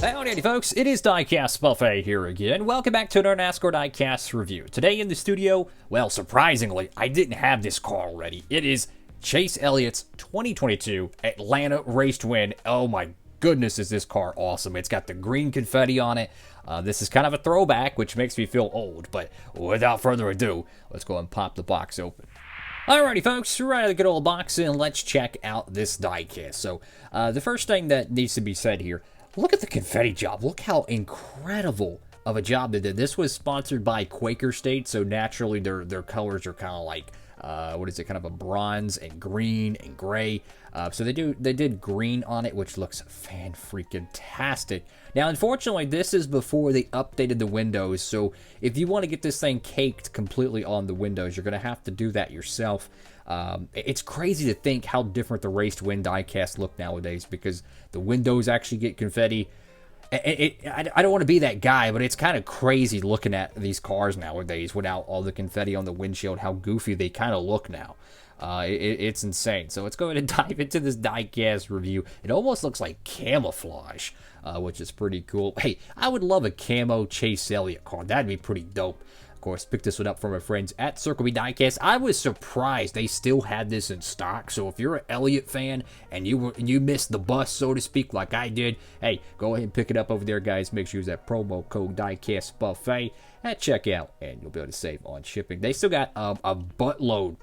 Howdy folks, it is Diecastbuffet here again. Welcome back to another Nascar Diecast review. Today in the studio, well, surprisingly, I didn't have this car already. It is Chase Elliott's 2022 Atlanta Race to Win. Oh my goodness, is this car awesome. It's got the green confetti on it. This is kind of a throwback, which makes me feel old, but without further ado, let's go and pop the box open. Alrighty folks, right out of the good old box and let's check out this diecast. So, the first thing that needs to be said here, look at the confetti job. Look how incredible of a job they did. This was sponsored by Quaker State, so naturally their colors are kind of like, kind of a bronze and green and gray. So they did green on it, which looks fan-freaking-tastic. Now, unfortunately, this is before they updated the windows, so if you want to get this thing caked completely on the windows, you're going to have to do that yourself. It's crazy to think how different the Race to Win diecast look nowadays, because the windows actually get confetti. I don't want to be that guy, but it's kind of crazy looking at these cars nowadays without all the confetti on the windshield, how goofy they kind of look now. It's insane. So let's go ahead and dive into this diecast review. It almost looks like camouflage, which is pretty cool. Hey, I would love a camo Chase Elliott car. That'd be pretty dope. Of course, picked this one up from our friends at Circle B Diecast. I was surprised they still had this in stock. So if you're an Elliott fan and you missed the bus, so to speak, like I did, hey, go ahead and pick it up over there, guys. Make sure you use that promo code Diecastbuffet at checkout, and you'll be able to save on shipping. They still got a buttload.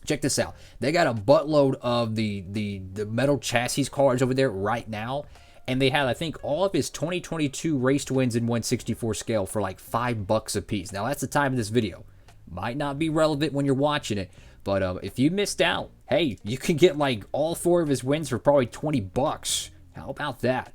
Check this out. They got a buttload of the metal chassis cars over there right now. And they have, I think, all of his 2022 Race to Wins in 1/64 scale for like $5 a piece. Now, that's the time of this video. Might not be relevant when you're watching it. But if you missed out, hey, you can get like all 4 of his wins for probably $20. How about that?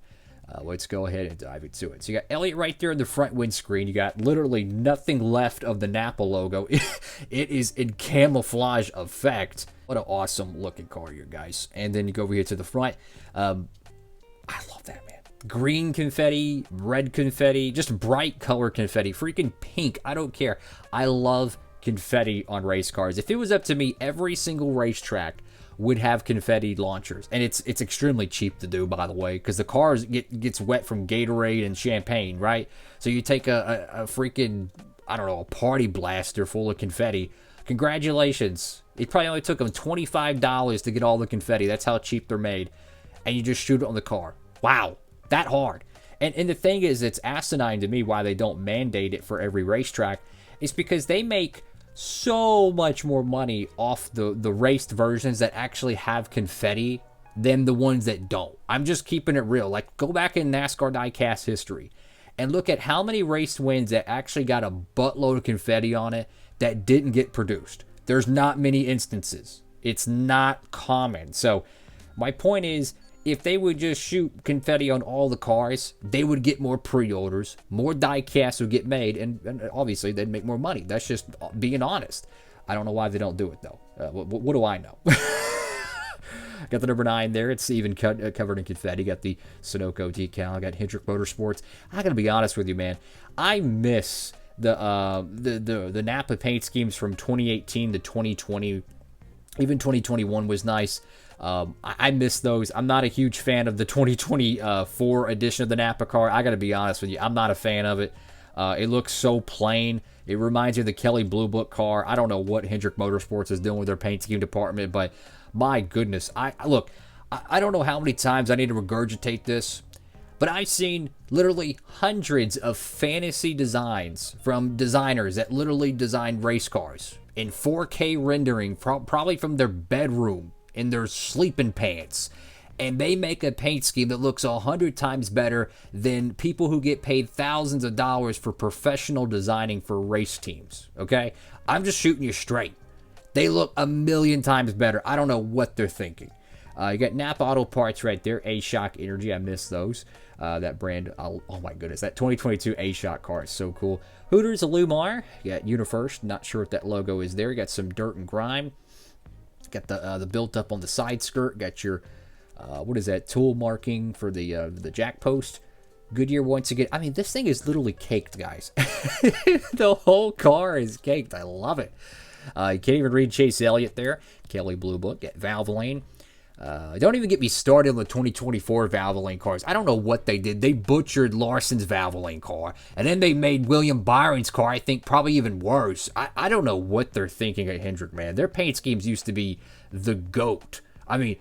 Let's go ahead and dive into it. So you got Elliott right there in the front windscreen. You got literally nothing left of the Napa logo. It is in camouflage effect. What an awesome looking car here, guys. And then you go over here to the front. I love that, man. Green confetti, red confetti, just bright color confetti, freaking pink. I don't care. I love confetti on race cars. If it was up to me, every single racetrack would have confetti launchers, and it's extremely cheap to do, by the way, because the cars gets wet from Gatorade and champagne, right? So you take a freaking, I don't know, a party blaster full of confetti. Congratulations. It probably only took them $25 to get all the confetti. That's how cheap they're made. And you just shoot it on the car. Wow, that hard. And the thing is, it's asinine to me why they don't mandate it for every racetrack. It's because they make so much more money off the raced versions that actually have confetti than the ones that don't. I'm just keeping it real. Like, go back in NASCAR Diecast history and look at how many race wins that actually got a buttload of confetti on it that didn't get produced. There's not many instances. It's not common. So my point is, if they would just shoot confetti on all the cars, they would get more pre-orders, more diecasts would get made, and obviously they'd make more money. That's just being honest. I don't know why they don't do it, though. What do I know? Got the number 9 there. It's even covered in confetti. Got the Sunoco decal. Got Hendrick Motorsports. I gotta be honest with you, man. I miss the Napa paint schemes from 2018 to 2020. Even 2021 was nice. I miss those. I'm not a huge fan of the 2024 edition of the Napa car. I gotta be honest with you. I'm not a fan of it. It looks so plain. It reminds you of the Kelly Blue Book car. I don't know what Hendrick Motorsports is doing with their paint scheme department, but my goodness. I don't know how many times I need to regurgitate this, but I've seen literally hundreds of fantasy designs from designers that literally design race cars in 4K rendering, probably from their bedroom, in their sleeping pants, and they make a paint scheme that looks 100 times better than people who get paid thousands of dollars for professional designing for race teams, okay? I'm just shooting you straight. They look 1,000,000 times better. I don't know what they're thinking. You got Napa Auto Parts right there, A-Shock Energy. I miss those. That brand, oh my goodness, that 2022 A-Shock car is so cool. Hooters Alumar. You got Unifirst. Not sure if that logo is there. You got some dirt and grime. Got the built up on the side skirt. Got your what is that, tool marking for the jack post. Goodyear once again. I mean, this thing is literally caked, guys. The whole car is caked. I love it. You can't even read Chase Elliott there. Kelly Blue Book. Got Valvoline. Don't even get me started on the 2024 Valvoline cars. I don't know what they did. They butchered Larson's Valvoline car, and then they made William Byron's car, I think, probably even worse. I don't know what they're thinking at Hendrick, man. Their paint schemes used to be the GOAT. I mean,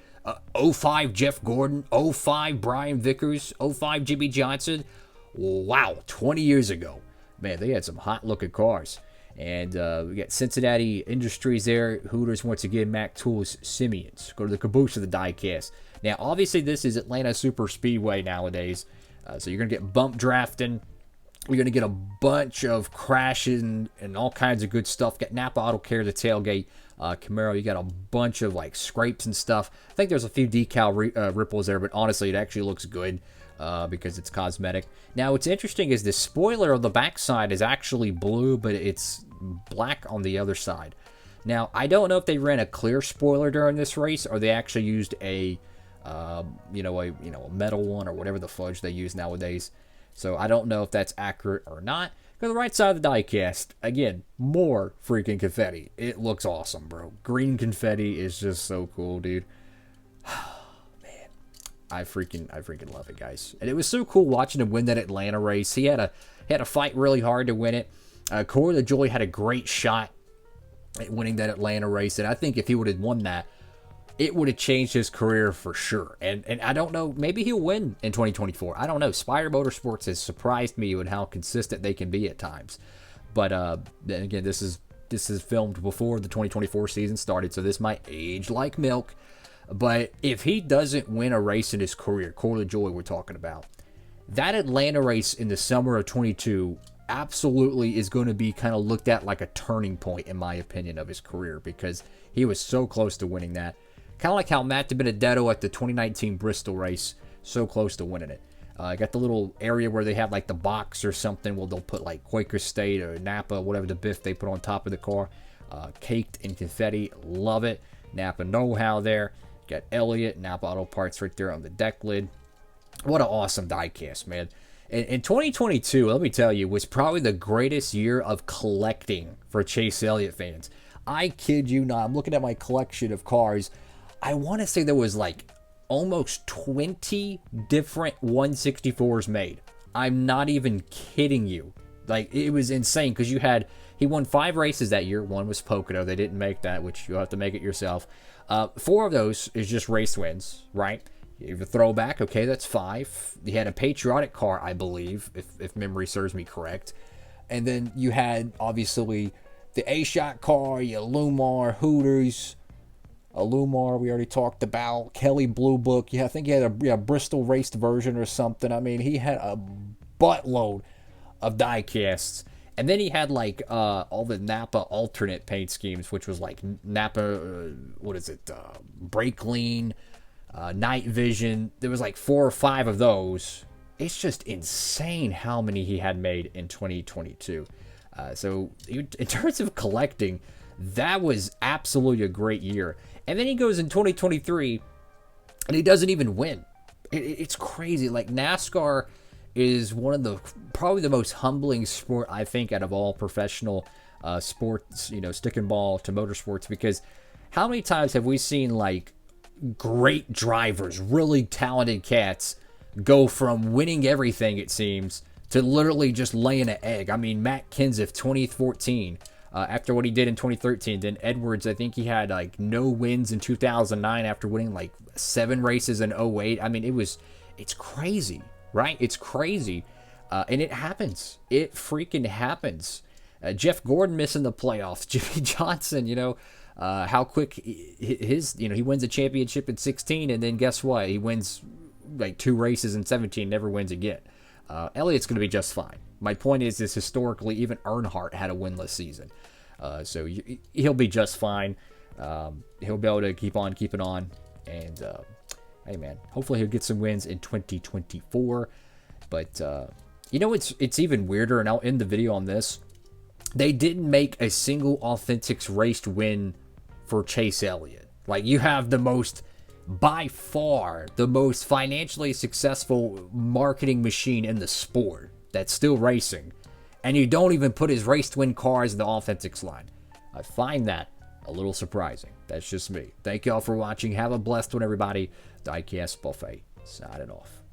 05 Jeff Gordon, 05 Brian Vickers, 05 Jimmy Johnson. Wow, 20 years ago. Man, they had some hot-looking cars. And we got Cincinnati Industries there. Hooters, once again, Mac Tools, Simeons. Go to the caboose of the diecast. Now, obviously, this is Atlanta Super Speedway nowadays. So you're going to get bump drafting. You're going to get a bunch of crashing and all kinds of good stuff. Got Napa Auto Care, the tailgate. Camaro, you got a bunch of like scrapes and stuff. I think there's a few decal ripples there, but honestly, it actually looks good. Because it's cosmetic. Now, what's interesting is the spoiler on the backside is actually blue, but it's black on the other side. Now, I don't know if they ran a clear spoiler during this race, or they actually used a metal one, or whatever the fudge they use nowadays. So I don't know if that's accurate or not. Go to the right side of the diecast. Again, more freaking confetti. It looks awesome, bro. Green confetti is just so cool, dude. I freaking love it, guys. And it was so cool watching him win that Atlanta race. He had to fight really hard to win it. Corey LaJoie had a great shot at winning that Atlanta race, and I think if he would have won that, it would have changed his career for sure. And I don't know, maybe he'll win in 2024. I don't know. Spire Motorsports has surprised me with how consistent they can be at times. But then again, this is filmed before the 2024 season started, so this might age like milk. But if he doesn't win a race in his career, Corey LaJoie we're talking about, that Atlanta race in the summer of 22 absolutely is going to be kind of looked at like a turning point, in my opinion, of his career, because he was so close to winning that. Kind of like how Matt DiBenedetto at the 2019 Bristol race, so close to winning it. Got the little area where they have like the box or something where they'll put like Quaker State or Napa, whatever the biff they put on top of the car. Caked in confetti. Love it. Napa know-how there. Got Elliott, Napa Auto Parts right there on the deck lid. What an awesome diecast, man. In 2022, let me tell you, was probably the greatest year of collecting for Chase Elliott fans. I kid you not. I'm looking at my collection of cars. I want to say there was like almost 20 different 164s made. I'm not even kidding you. Like, it was insane because he won 5 races that year. One was Pocono. They didn't make that, which you'll have to make it yourself. 4 of those is just race wins, right? You have a throwback, okay, that's 5. You had a patriotic car, I believe, if memory serves me correct. And then you had, obviously, the A-Shot car, you had Lumar, Hooters, Lumar we already talked about, Kelly Blue Book. Yeah, I think he had a Bristol raced version or something. I mean, he had a buttload of die-casts. And then he had like all the Napa alternate paint schemes, which was like Napa, Brake Lean, Night Vision. There was like 4 or 5 of those. It's just insane how many he had made in 2022. So in terms of collecting, that was absolutely a great year. And then he goes in 2023 and he doesn't even win. It's crazy. Like, NASCAR is one of probably the most humbling sport, I think, out of all professional sports, sticking ball to motorsports, because how many times have we seen like great drivers, really talented cats, go from winning everything, it seems, to literally just laying an egg? I mean, Matt Kenseth, 2014, after what he did in 2013. Then Edwards, I think he had like no wins in 2009 after winning like 7 races in 08. I mean, it's crazy. Right? It's crazy. And it happens. It freaking happens. Jeff Gordon missing the playoffs. Jimmy Johnson, how quick he wins a championship in 16, and then guess what? He wins like 2 races in 17, never wins again. Elliott's going to be just fine. My point is historically, even Earnhardt had a winless season. So he'll be just fine. He'll be able to keep on keeping on. And hey, man, hopefully he'll get some wins in 2024. But, it's even weirder, and I'll end the video on this. They didn't make a single Authentics raced win for Chase Elliott. Like, you have by far, the most financially successful marketing machine in the sport that's still racing, and you don't even put his race to win cars in the Authentics line. I find that a little surprising. That's just me. Thank y'all for watching. Have a blessed one, everybody. Diecast Buffet signing off.